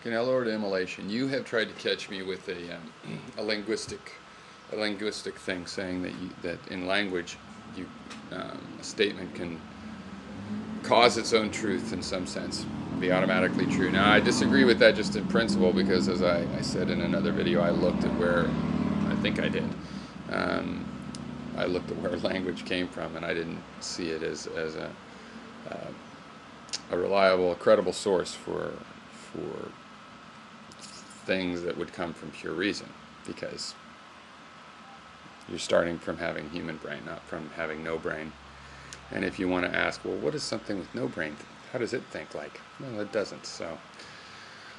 Canelo or immolation? You have tried to catch me with a linguistic thing, saying that in language, a statement can cause its own truth in some sense, be automatically true. Now, I disagree with that just in principle, because as I said in another video, I looked at where, I think I did, I looked at where language came from, and I didn't see it as a reliable, credible source for things that would come from pure reason, because you're starting from having human brain, not from having no brain. And if you want to ask, well, what is something with no brain? How does it think like? Well, it doesn't. So,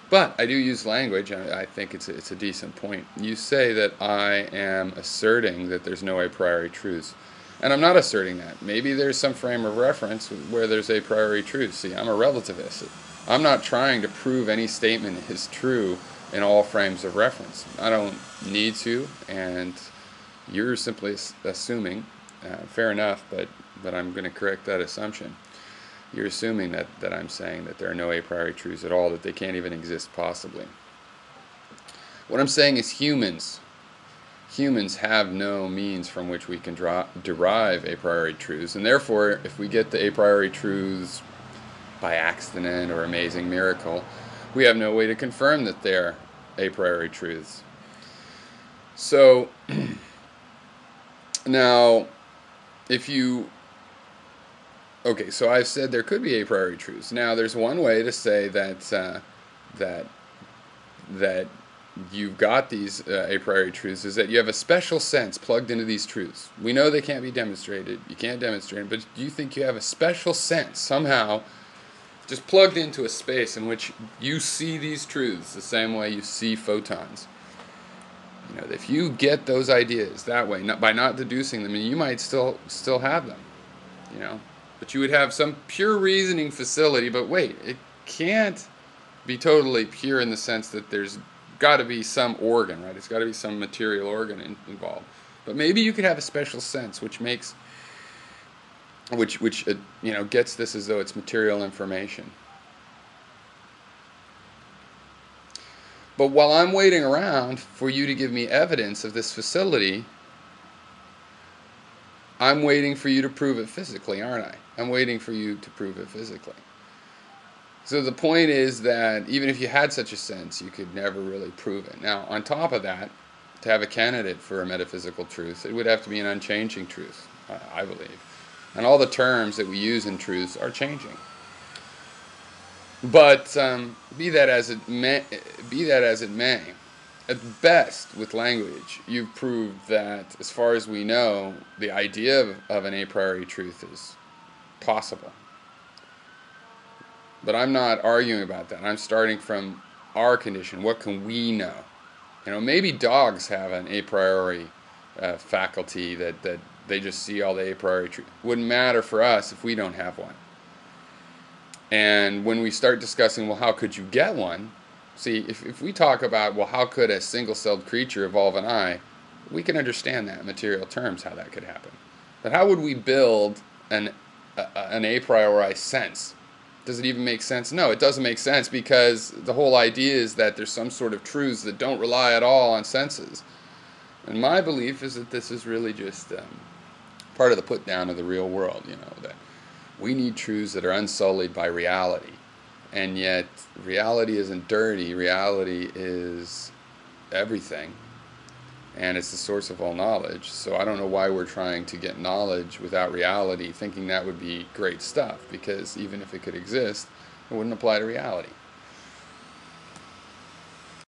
but I do use language, and I think it's a decent point. You say that I am asserting that there's no a priori truths, and I'm not asserting that. Maybe there's some frame of reference where there's a priori truth. See, I'm a relativist. I'm not trying to prove any statement is true in all frames of reference. I don't need to, and you're simply assuming. Fair enough, but I'm going to correct that assumption. You're assuming that I'm saying that there are no a priori truths at all, that they can't even exist possibly. What I'm saying is humans have no means from which we can derive a priori truths, and therefore if we get the a priori truths by accident or amazing miracle, we have no way to confirm that they're a priori truths. So now, if you, okay, so I've said there could be a priori truths. Now, there's one way to say that that you've got these a priori truths, is that you have a special sense plugged into these truths. We know they can't be demonstrated. You can't demonstrate them, but do you think you have a special sense somehow just plugged into a space in which you see these truths the same way you see photons? You know, if you get those ideas that way, by not deducing them, and you might still have them, you know, but you would have some pure reasoning facility. But wait, it can't be totally pure in the sense that there's got to be some organ, right? It's got to be some material organ involved. But maybe you could have a special sense which makes, which you know, gets this as though it's material information. But while I'm waiting around for you to give me evidence of this facility, I'm waiting for you to prove it physically, aren't I? I'm waiting for you to prove it physically. So the point is that even if you had such a sense, you could never really prove it. Now, on top of that, to have a candidate for a metaphysical truth, it would have to be an unchanging truth, I believe. And all the terms that we use in truths are changing. But be that as it may, at best with language, you've proved that, as far as we know, the idea of an a priori truth is possible. But I'm not arguing about that. I'm starting from our condition. What can we know? You know, maybe dogs have an a priori faculty that they just see all the a priori truth. Wouldn't matter for us if we don't have one. And when we start discussing, well, how could you get one? See, if we talk about, well, how could a single-celled creature evolve an eye, we can understand that in material terms, how that could happen. But how would we build an a priori sense? Does it even make sense? No, it doesn't make sense, because the whole idea is that there's some sort of truths that don't rely at all on senses. And my belief is that this is really just part of the put-down of the real world, you know, that we need truths that are unsullied by reality. And yet, reality isn't dirty. Reality is everything. And it's the source of all knowledge. So I don't know why we're trying to get knowledge without reality, thinking that would be great stuff. Because even if it could exist, it wouldn't apply to reality.